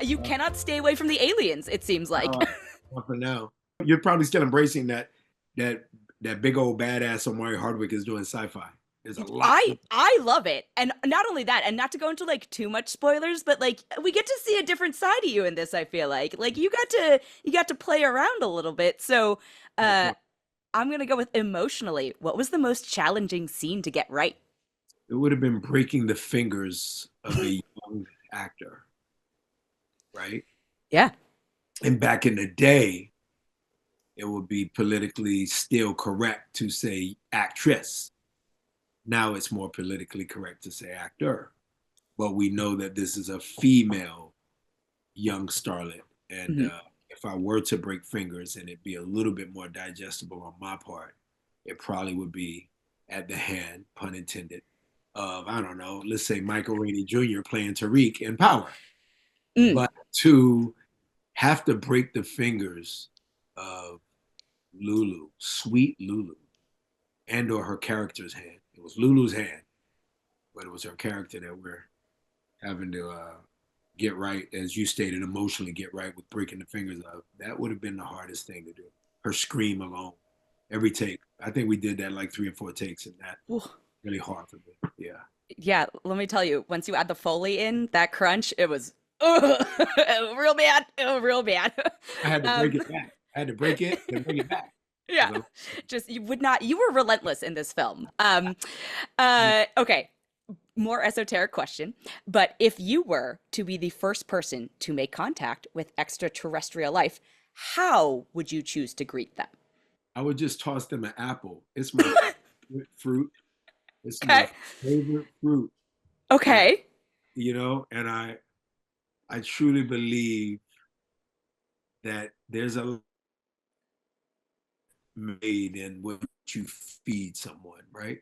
You cannot stay away from the aliens, it seems like. Not for now. You're probably still embracing that that big old badass Omari Hardwick is doing sci-fi. There's a lot. I love it. And not only that, and not to go into like too much spoilers, but like we get to see a different side of you in this, I feel like. Like you got to play around a little bit. So uh I'm gonna go with emotionally. What was the most challenging scene to get right? It would have been breaking the fingers of a young actor, right? Yeah. And back in the day, it would be politically still correct to say actress. Now it's more politically correct to say actor. But we know that this is a female young starlet. And Mhm. if I were to break fingers and it be a little bit more digestible on my part, it probably would be at the hand, pun intended, of, I don't know, let's say Michael Rainey Jr. playing Tariq in Power. Mm. But to have to break the fingers of Lulu, sweet Lulu, and or her character's hand. It was Lulu's hand, but it was her character that we're having to get right, as you stated, emotionally get right with breaking the fingers of. That would have been the hardest thing to do. Her scream alone, every take. I think we did that like 3 or 4 takes, and that Ooh. really hard for me. Yeah, Yeah, let me tell you, once you add the Foley in, that crunch, it was real bad. Oh, real bad. I had to break Um, it back. I had to break it and bring it back. yeah. So, Just you would not you were relentless in this film. Okay, more esoteric question, but if you were to be the first person to make contact with extraterrestrial life, how would you choose to greet them? I would just toss them an apple. It's my favorite fruit. It's my Okay. favorite fruit. And Okay. and I truly believe that there's a made in what you feed someone, right?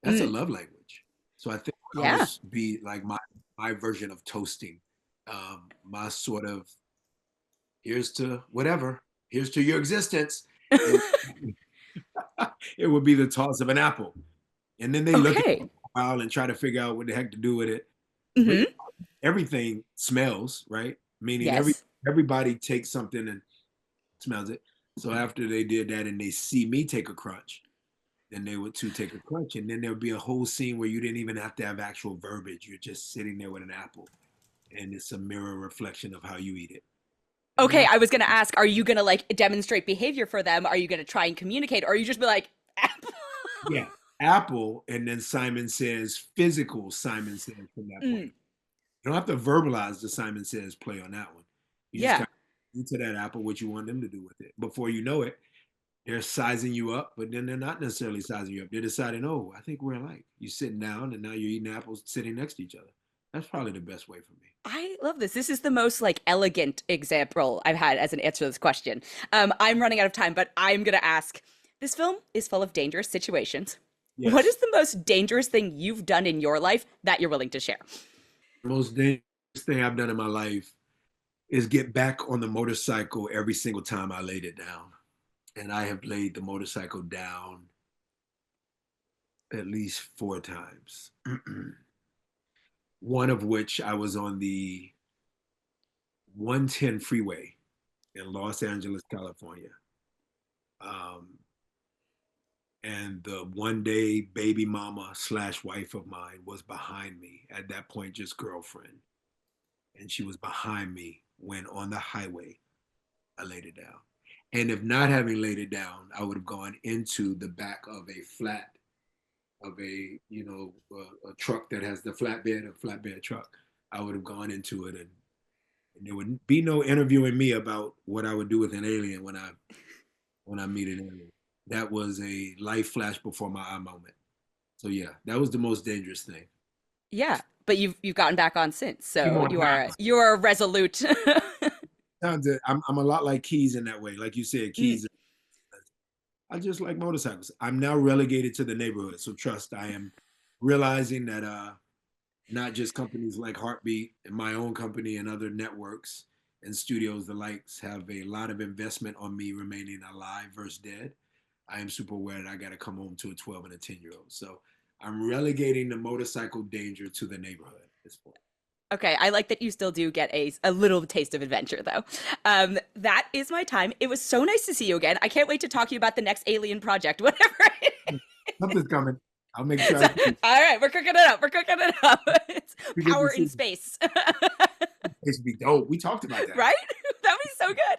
That's a Mm, love language. So I think I would yeah. be like my version of toasting, my sort of here's to whatever, here's to your existence. It, it would be the toss of an apple, and then they look at it Okay. for a while and try to figure out what the heck to do with it. But Hmm. everything smells, right? Meaning Yes. everybody takes something and smells it. So after they did that and they see me take a crunch, then they would too take a crunch. And then there would be a whole scene where you didn't even have to have actual verbiage. You're just sitting there with an apple and it's a mirror reflection of how you eat it. And Okay, that, I was gonna ask, are you gonna like demonstrate behavior for them? Are you gonna try and communicate? Or are you just be like, apple? yeah, apple. And then Simon Says, physical Simon Says from that point. Mm, You don't have to verbalize the Simon Says play on that one. You just yeah. kind of into that apple what you want them to do with it. Before you know it, they're sizing you up, but then they're not necessarily sizing you up. They're deciding, oh, I think we're alike. You're sitting down and now you're eating apples sitting next to each other. That's probably the best way for me. I love this. This is the most like elegant example I've had as an answer to this question. I'm running out of time, but I'm gonna ask. This film is full of dangerous situations. What is Yes. the most dangerous thing you've done in your life that you're willing to share? The most dangerous thing I've done in my life is get back on the motorcycle every single time I laid it down. And I have laid the motorcycle down at least 4 times. One of which I was on the 110 freeway in Los Angeles, California. Um, and the one day baby mama slash wife of mine was behind me, at that point just girlfriend, and she was behind me when on the highway I laid it down. And if not having laid it down, I would have gone into the back of a flat of a truck that has the flatbed, a flatbed truck. I would have gone into it, and there would be no interviewing me about what I would do with an alien when I meet an alien. That was a life flash before my eye moment. So yeah, that was the most dangerous thing. Yeah, but you've gotten back on since, Few so more times. you are resolute. I'm a lot like Keys in that way. Like you said, Mm, Keys. I just like motorcycles. I'm now relegated to the neighborhood. So trust, I am realizing that not just companies like Heartbeat and my own company and other networks and studios the likes have a lot of investment on me remaining alive versus dead. I am super aware that I got to come home to a 12 and a 10-year-old. So I'm relegating the motorcycle danger to the neighborhood at this point. Okay, I like that you still do get a little taste of adventure, though. That is my time. It was so nice to see you again. I can't wait to talk to you about the next alien project, whatever it Something's coming. I'll make sure is. I see. All right, we're cooking it up. We're cooking it up. It's We get to power in see. space. This would be dope. We talked about that. Right? That'd be so good.